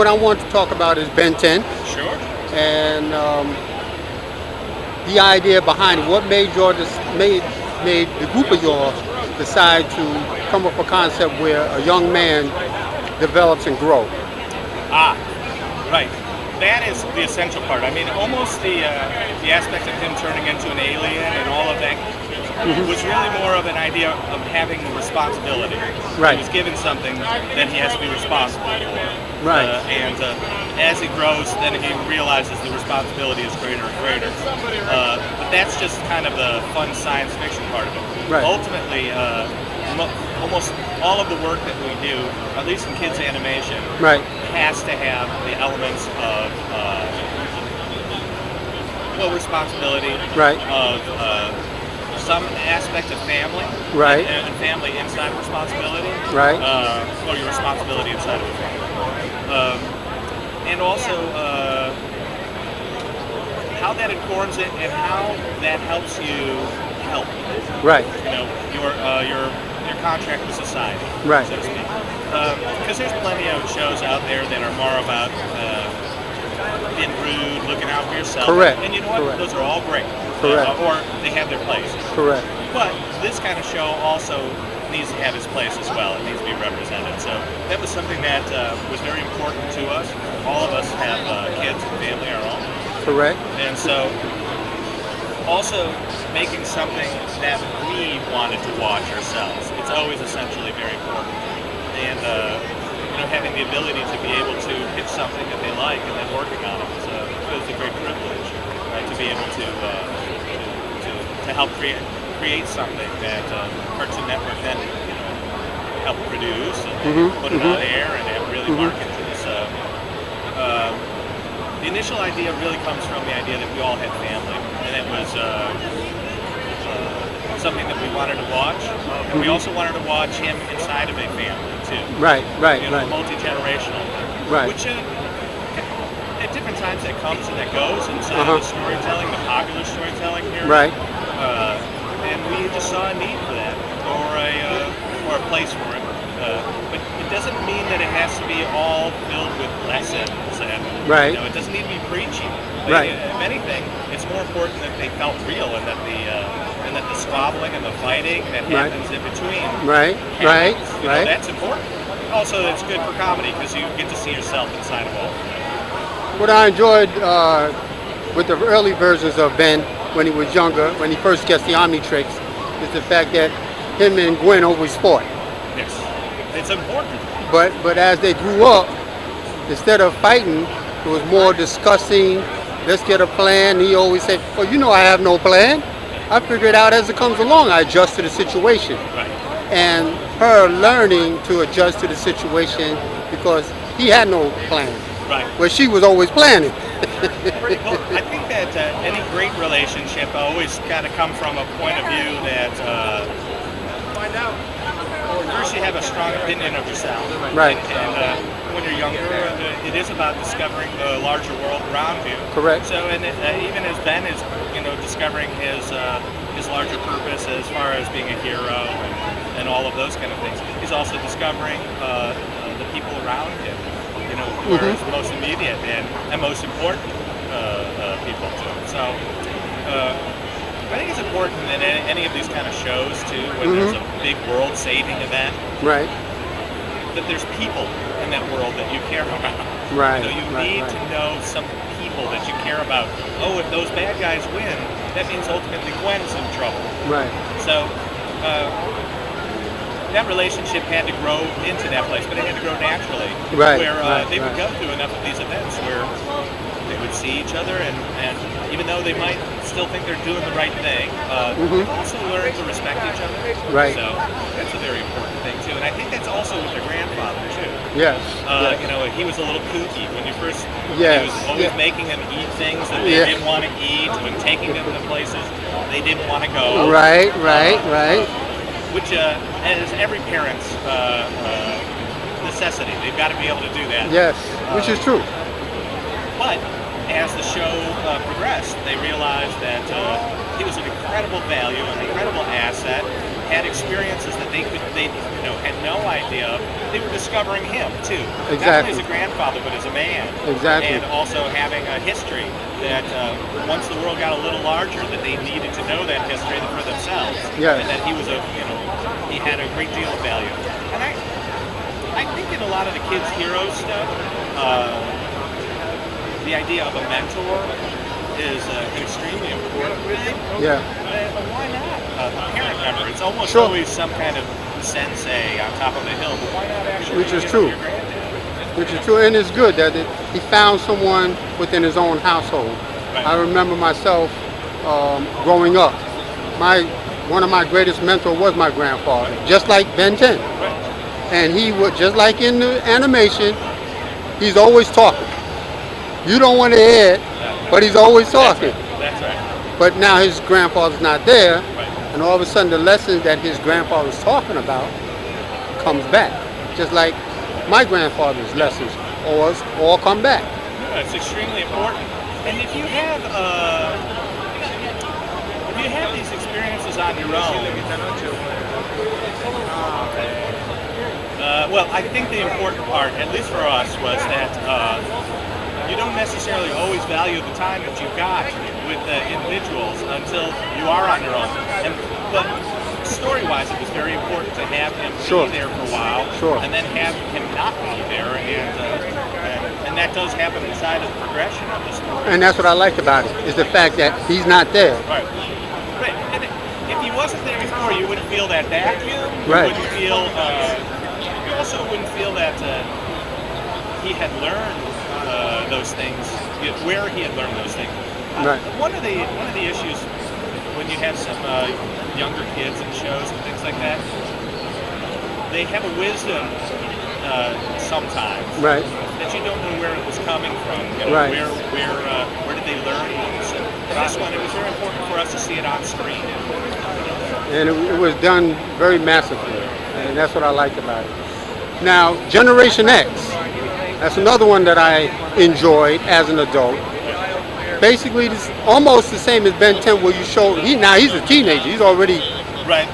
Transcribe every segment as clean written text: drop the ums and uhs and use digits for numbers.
what I want to talk about is Ben 10 Sure. and the idea behind it. What made made the group of y'all decide to come up with a concept where a young man develops and grows? Ah, right. That is the essential part. I mean, almost the aspect of him turning into an alien and all of that was really more of an idea of having responsibility. Right. He was given something that he has to be responsible for. Right. As he grows, then he realizes the responsibility is greater and greater. But that's just kind of the fun science fiction part of it. Right. Ultimately, almost all of the work that we do, at least in kids animation, Right. has to have the elements of responsibility, Right. of some aspect of family, Right. and family inside of responsibility, Right. or your responsibility inside of a family, and also how that informs it and how that helps you help. Right. You know, your contract with society, Right. so to speak. Because there's plenty of shows out there that are more about being rude, looking out for yourself. Correct. And you know what? Correct. Those are all great. Correct. Or they have their place. Correct. But this kind of show also needs to have its place as well. It needs to be represented. So that was something that was very important to us. All of us have kids and family our own. Correct. And so also making something that we wanted to watch ourselves. It's always essentially very important. And having the ability to be able to pitch something that they like and then working on it is a great privilege to be able to help create something that Cartoon Network then help produce and put it on air and really market to. So the initial idea really comes from the idea that we all had family, and it was something that we wanted to watch, and we also wanted to watch him inside of a family too. Right. Right. Right. Multi-generational. Right. Which at different times that comes and that goes inside of the storytelling, the popular storytelling here. Right. And we just saw a need for that, or a place for it. But it doesn't mean that it has to be all filled with lessons, and Right. it doesn't need to be preachy. Right. If anything, it's more important that they felt real, and that the squabbling and the fighting that happens in between. Right. happens. Right. You know, Right. that's important. Also, it's good for comedy because you get to see yourself inside of all of that. What I enjoyed with the early versions of Ben when he was younger, when he first gets the Omnitrix, is the fact that him and Gwen always fought. Yes, it's important. But as they grew up, instead of fighting, it was more discussing. Let's get a plan. He always said, "Well, I have no plan. I figure it out as it comes along. I adjust to the situation." Right. And her learning to adjust to the situation because he had no plan. Right. Where she was always planning. Well, I think that any great relationship always got to come from a point of view that first you have a strong opinion of yourself. Right. And when you're younger, it is about discovering the larger world around you. Correct. So, and even as Ben is, discovering his larger purpose as far as being a hero and all of those kind of things, he's also discovering the people around him. Who are his most immediate and most important people to him. So I think it's important in any of these kind of shows too, when there's a big world-saving event, Right. that there's people in that world that you care about. Right. You need to know some people that you care about. Oh, if those bad guys win, that means ultimately Gwen's in trouble. Right. So that relationship had to grow into that place, but it had to grow naturally. Right, Where right, they would right. go through enough of these events where they would see each other, and even though they might still think they're doing the right thing, they've also learn to respect each other. Right. So that's a very important thing too, and I think that's also with their grandfather too. Yes. He was a little kooky when you first. Yes, He was always yeah. making them eat things that they Yeah. didn't want to eat, when taking them to places they didn't want to go. Right. Which is every parent's necessity. They've got to be able to do that. Yes. Which is true. But as the show progressed, they realized that he was an incredible value, an incredible asset, had experiences that they had no idea of. They were discovering him too. Not Exactly. only as a grandfather, but as a man. Exactly. And also having a history that once the world got a little larger, that they needed to know that history for themselves. Yes. And that he was he had a great deal of value. And I think in a lot of the kids' hero stuff, the idea of a mentor is an extremely important thing. Yeah. Why not a parent member? It's almost Sure. always some kind of sensei on top of the hill, but why not actually? Which is true. Your granddad? Which is true, and it's good that he found someone within his own household. Right. I remember myself growing up. One of my greatest mentors was my grandfather, just like Ben 10. Right. And he would, just like in the animation, he's always talking. You don't want to hear it, but he's always talking. That's right. But now his grandfather's not there, Right. and all of a sudden the lessons that his grandfather was talking about comes back. Just like my grandfather's lessons all come back. Yeah, it's extremely important. And if you have these experiences on your own, well, I think the important part, at least for us, was that you don't necessarily always value the time that you've got with individuals until you are on your own. But story-wise, it was very important to have him Sure. be there for a while, Sure. and then have him not be there, and that does happen inside of the progression of the story. And that's what I liked about it, is the fact that he's not there. Right. Right. And if he wasn't there before, you wouldn't feel that vacuum. Right. You wouldn't feel. You also wouldn't feel that he had learned those things, where he had learned those things. Right. One of the issues when you have some younger kids in shows and things like that, they have a wisdom sometimes Right. that you don't know where it was coming from. Right. Where did they learn these? And this one, it was very important for us to see it on screen. And it was done very massively, and that's what I liked about it. Now, Generation X, that's another one that I enjoyed as an adult. Basically, it's almost the same as Ben 10, where you show now he's a teenager, he's already, Right.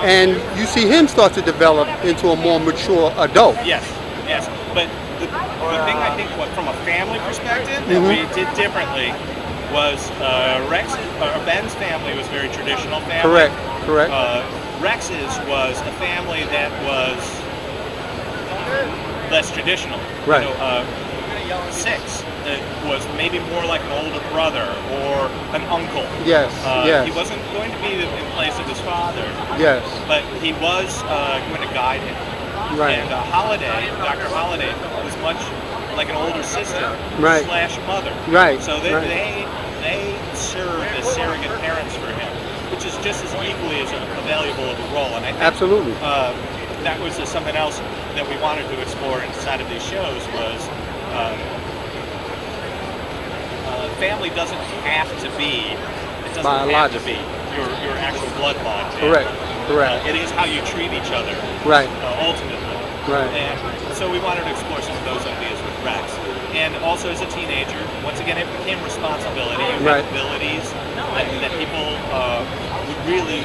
and you see him start to develop into a more mature adult. Yes. Yes. But the thing I think, from a family perspective, that we did differently was Ben's family was very traditional family. Correct. Rex's was a family that was less traditional. Right. Six was maybe more like an older brother or an uncle. Yes. Yes. He wasn't going to be in place of his father, Yes. but he was going to guide him. Right. And Dr. Holiday, was much like an older sister Right. / mother. Right. So Right. they served as surrogate parents for him, which is just as equally as valuable of a role. And I think Absolutely. that was something else that we wanted to explore inside of these shows was family doesn't have to be, it doesn't have to be your actual bloodline. Correct. It is how you treat each other. Right. Ultimately. Right. And so we wanted to explore some of those ideas with Rex. And also as a teenager, once again, it became responsibility. You Right. have abilities that people would really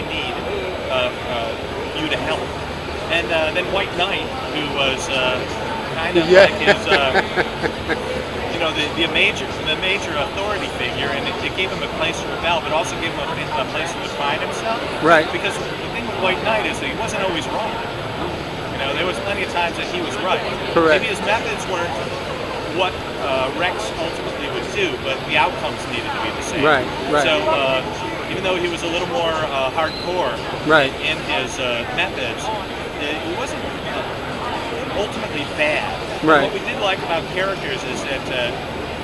need you to help. And then White Knight, who was kind of Yeah. like his, the major authority figure, and it gave him a place to rebel, but also gave him a place to define himself. Right. Because the thing with White Knight is that he wasn't always wrong. There was plenty of times that he was right. Correct. Maybe his methods weren't what Rex ultimately would do, but the outcomes needed to be the same. Right. So even though he was a little more hardcore Right. in his methods, he wasn't ultimately bad. Right. What we did like about characters is that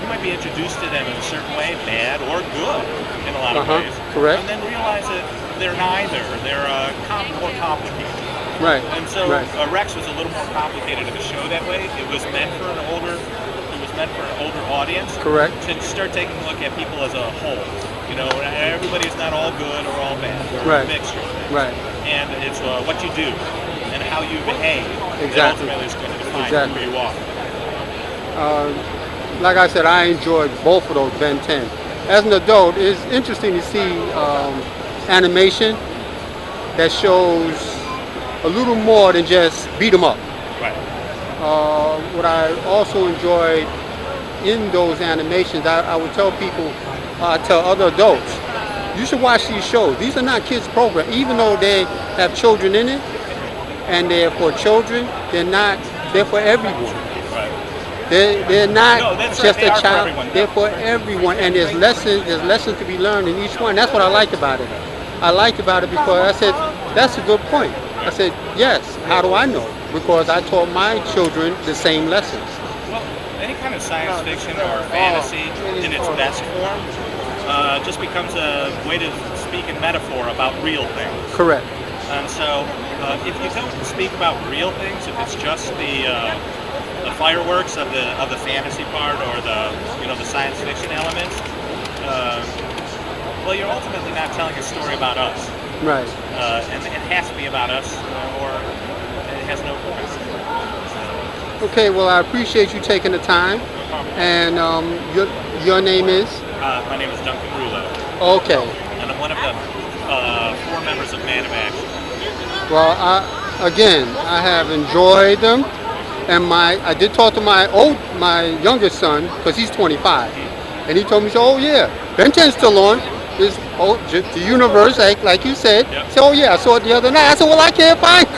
you might be introduced to them in a certain way, bad or good in a lot of ways. Correct. And then realize that they're neither. They're more complicated. Right. And so Right. Rex was a little more complicated in the show that way. It was meant for an older audience. Correct. To start taking a look at people as a whole. Everybody's not all good or all bad. We're Right. a mixture of things. Right. And it's what you do and how you behave that Exactly. ultimately is going to define Exactly. who you are. Like I said, I enjoyed both of those Ben 10. as an adult, it's interesting to see animation that shows a little more than just beat 'em up. Right. What I also enjoyed in those animations, I would tell people, tell other adults, you should watch these shows. These are not kids' programs, even though they have children in it, and they're for children. They're not. They're for everyone. Right. They're not No, that's just right. They a are for child. everyone. They're for everyone, and there's lessons. There's lessons to be learned in each one. That's what I liked about it. I liked about it because I said that's a good point. I said yes. How do I know? Because I taught my children the same lessons. Well, any kind of science fiction or fantasy in its best form just becomes a way to speak in metaphor about real things. Correct. And so, if you don't speak about real things, if it's just the fireworks of the fantasy part or the science fiction elements, well, you're ultimately not telling a story about us. Right. And it has to be about us, or it has no point. Okay. Well, I appreciate you taking the time. No problem. And your name is? My name is Duncan Rouleau, Okay. and I'm one of the 4 members of Man of Action. Well, I have enjoyed them, and I did talk to my youngest son because he's 25, and he told me, "Oh yeah, Ben 10's still on. This the universe, like you said." Yep. He said, "Oh yeah, I saw it the other night." I said, "Well, I can't find it."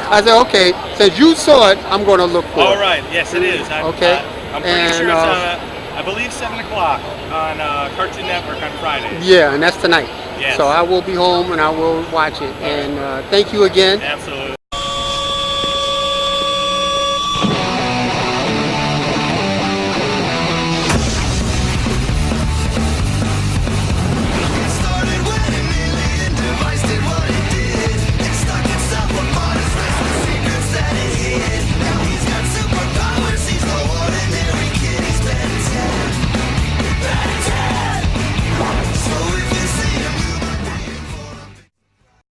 I said, "Okay, since you saw it, I'm going to look for All it." right, yes, it is. Okay. I'm pretty And, sure it's, I believe 7 o'clock on Cartoon Network on Friday. Yeah, and that's tonight. Yes. So I will be home and I will watch it. And thank you again. Absolutely.